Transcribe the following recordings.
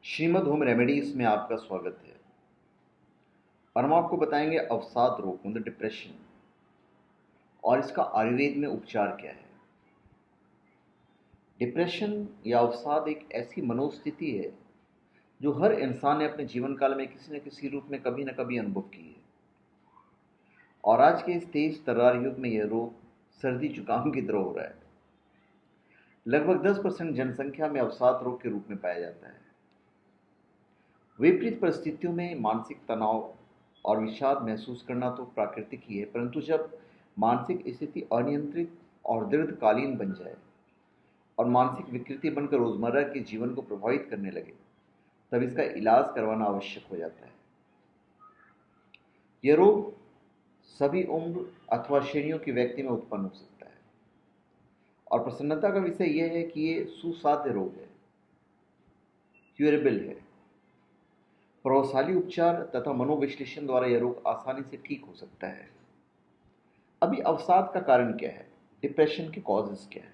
Shrimad home remedies में आपका स्वागत है। और हम आपको बताएंगे अवसाद रोग मतलब डिप्रेशन और इसका आयुर्वेद में उपचार क्या है। डिप्रेशन या अवसाद एक ऐसी मनोस्थिति है जो हर इंसान ने अपने जीवन काल में किसी न किसी रूप में कभी न कभी अनुभव की है। और आज के इस तेज तर्रार युग में यह रोग सर्दी जुकाम की तरह हो रहा है। लगभग 10% जनसंख्या में अवसाद रोग के रूप में पाया जाता है। विपरीत परिस्थितियों में मानसिक तनाव और विषाद महसूस करना तो प्राकृतिक ही है, परंतु जब मानसिक स्थिति अनियंत्रित और दीर्घकालीन बन जाए और मानसिक विकृति बनकर रोजमर्रा के जीवन को प्रभावित करने लगे, तब इसका इलाज करवाना आवश्यक हो जाता है। यह रोग सभी उम्र अथवा श्रेणियों के व्यक्ति में उत्पन्न हो सकता है और प्रसन्नता का विषय यह है कि ये सुसाध्य रोग है, क्यूरेबल है। प्रभावशाली उपचार तथा मनोविश्लेषण द्वारा यह रोग आसानी से ठीक हो सकता है। अभी अवसाद का कारण क्या है, डिप्रेशन के कॉजेस क्या है।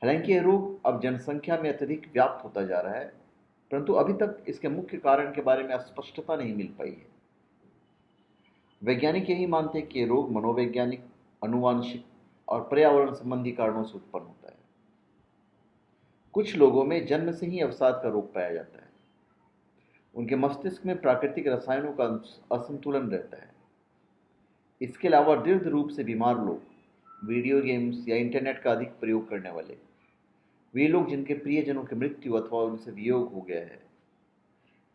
हालांकि यह रोग अब जनसंख्या में अत्यधिक व्याप्त होता जा रहा है, परंतु अभी तक इसके मुख्य कारण के बारे में स्पष्टता नहीं मिल पाई है। वैज्ञानिक यही मानते हैं कि यह रोग मनोवैज्ञानिक, आनुवांशिक और पर्यावरण संबंधी कारणों से उत्पन्न होता है। कुछ लोगों में जन्म से ही अवसाद का रोग पाया जाता है। उनके मस्तिष्क में प्राकृतिक रसायनों का असंतुलन रहता है। इसके अलावा दृढ़ रूप से बीमार लोग, वीडियो गेम्स या इंटरनेट का अधिक प्रयोग करने वाले, वे लोग जिनके प्रियजनों की मृत्यु अथवा उनसे वियोग हो गया है,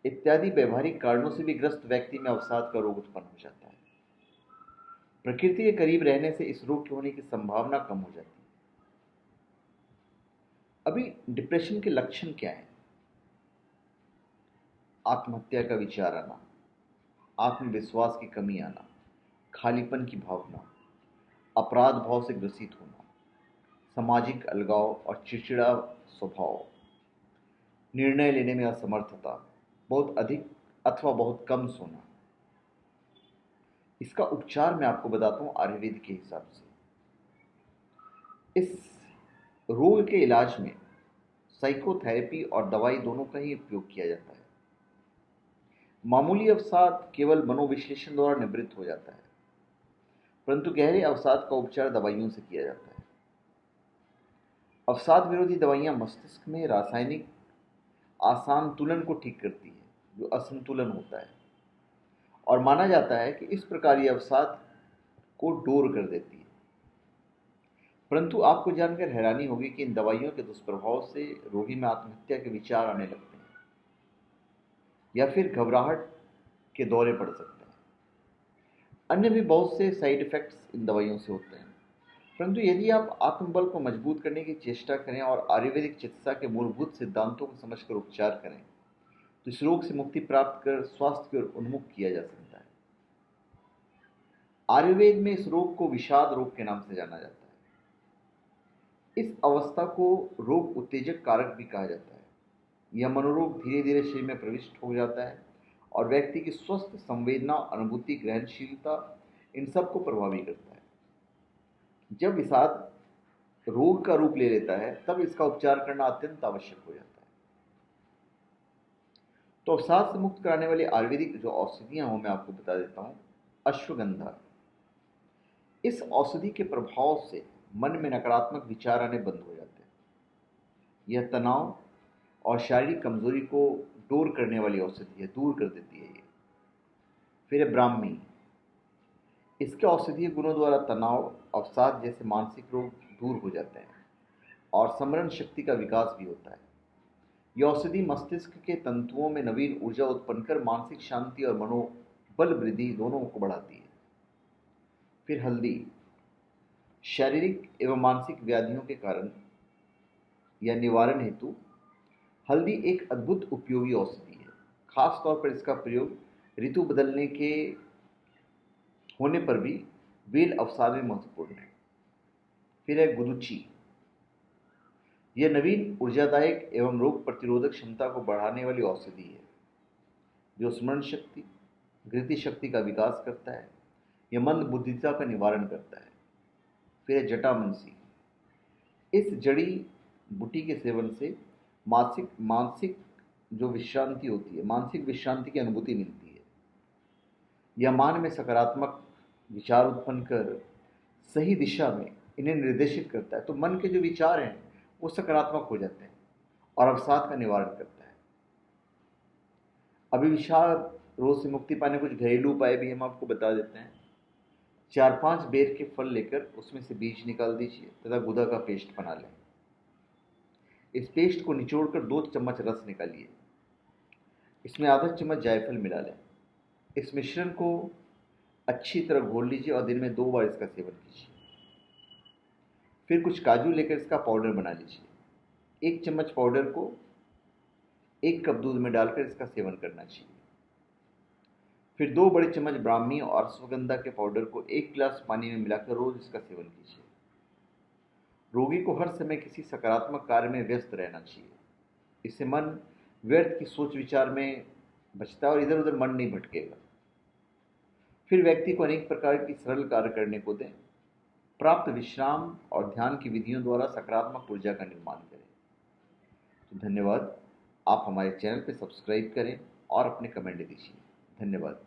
इत्यादि व्यवहारिक कारणों से भी ग्रस्त व्यक्ति में अवसाद का रोग उत्पन्न हो जाता है। प्रकृति के करीब रहने से इस रोग के होने की संभावना कम हो जाती है। अभी डिप्रेशन के लक्षण क्या हैं? आत्महत्या का विचार आना, आत्मविश्वास की कमी आना, खालीपन की भावना, अपराध भाव से ग्रसित होना, सामाजिक अलगाव और चिड़चिड़ा स्वभाव, निर्णय लेने में असमर्थता, बहुत अधिक अथवा बहुत कम सोना। इसका उपचार मैं आपको बताता हूं आयुर्वेद के हिसाब से। इस रोग के इलाज में साइकोथेरेपी और दवाई दोनों का ही उपयोग किया जाता है। मामूली अवसाद केवल मनोविश्लेषण द्वारा निवृत्त हो जाता है, परंतु गहरे अवसाद का उपचार दवाइयों से किया जाता है। अवसाद विरोधी दवाइयां मस्तिष्क में रासायनिक असंतुलन को ठीक करती है, जो असंतुलन होता है, और माना जाता है कि इस प्रकार ये अवसाद को दूर कर देती है। परंतु आपको जानकर हैरानी होगी कि इन दवाइयों के दुष्प्रभाव से रोगी में आत्महत्या के विचार आने लगते हैं या फिर घबराहट के दौरे पड़ सकते हैं। अन्य भी बहुत से साइड इफेक्ट्स इन दवाइयों से होते हैं। परंतु यदि आप आत्मबल को मजबूत करने की चेष्टा करें और आयुर्वेदिक चिकित्सा के मूलभूत सिद्धांतों को समझकर उपचार करें, तो इस रोग से मुक्ति प्राप्त कर स्वास्थ्य की ओर उन्मुख किया जा सकता है। आयुर्वेद में इस रोग को विषाद रोग के नाम से जाना जाता है। इस अवस्था को रोग उत्तेजक कारक भी कहा जाता है। यह मनोरोग धीरे धीरे शरीर में प्रविष्ट हो जाता है और व्यक्ति की स्वस्थ संवेदना, अनुभूति, ग्रहणशीलता, इन सब को प्रभावित करता है। जब विषाद रोग का रूप ले लेता है, तब इसका उपचार करना अत्यंत आवश्यक हो जाता है। तो अवसाद से मुक्त कराने वाली आयुर्वेदिक जो औषधियां हों, मैं आपको बता देता हूं। अश्वगंधा, इस औषधि के प्रभाव से मन में नकारात्मक विचार आने बंद हो जाते हैं। यह तनाव और शारीरिक कमजोरी को दूर करने वाली औषधि है, दूर कर देती है ये। फिर है ब्राह्मी, इसके औषधीय गुणों द्वारा तनाव, अवसाद जैसे मानसिक रोग दूर हो जाते हैं और स्मरण शक्ति का विकास भी होता है। यह औषधि मस्तिष्क के तंतुओं में नवीन ऊर्जा उत्पन्न कर मानसिक शांति और मनोबल वृद्धि दोनों को बढ़ाती है। फिर हल्दी, शारीरिक एवं मानसिक व्याधियों के कारण या निवारण हेतु हल्दी एक अद्भुत उपयोगी औषधि है। खास तौर पर इसका प्रयोग ऋतु बदलने के होने पर भी वेल अवसाद में महत्वपूर्ण है। फिर है गुदुची, यह नवीन ऊर्जादायक एवं रोग प्रतिरोधक क्षमता को बढ़ाने वाली औषधि है, जो स्मरण शक्ति, धृति शक्ति का विकास करता है। यह मंद बुद्धिता का निवारण करता है। फिर है जटामंसी, इस जड़ी बूटी के सेवन से मानसिक जो विश्रांति होती है, मानसिक विश्रांति की अनुभूति मिलती है। यह मन में सकारात्मक विचार उत्पन्न कर सही दिशा में इन्हें निर्देशित करता है। तो मन के जो विचार हैं वो सकारात्मक हो जाते हैं और अवसाद का निवारण करता है। अभिविषाद रोग से मुक्ति पाने कुछ घरेलू उपाय भी हम आपको बता देते हैं। 4-5 बेर के फल लेकर उसमें से बीज निकाल दीजिए तथा गुदा का पेस्ट बना लें। इस पेस्ट को निचोड़कर 2 चम्मच रस निकालिए। इसमें आधा चम्मच जायफल मिला लें। इस मिश्रण को अच्छी तरह घोल लीजिए और दिन में 2 बार इसका सेवन कीजिए। फिर कुछ काजू लेकर इसका पाउडर बना लीजिए। 1 चम्मच पाउडर को 1 कप दूध में डालकर इसका सेवन करना चाहिए। फिर 2 बड़े चम्मच ब्राह्मी और अश्वगंधा के पाउडर को 1 गिलास पानी में मिलाकर रोज इसका सेवन कीजिए। रोगी को हर समय किसी सकारात्मक कार्य में व्यस्त रहना चाहिए। इससे मन व्यर्थ की सोच विचार में बचता है और इधर उधर मन नहीं भटकेगा। फिर व्यक्ति को अनेक प्रकार की सरल कार्य करने को दें। प्राप्त विश्राम और ध्यान की विधियों द्वारा सकारात्मक ऊर्जा का निर्माण करें। तो धन्यवाद। आप हमारे चैनल पर सब्सक्राइब करें और अपने कमेंट दीजिए। धन्यवाद।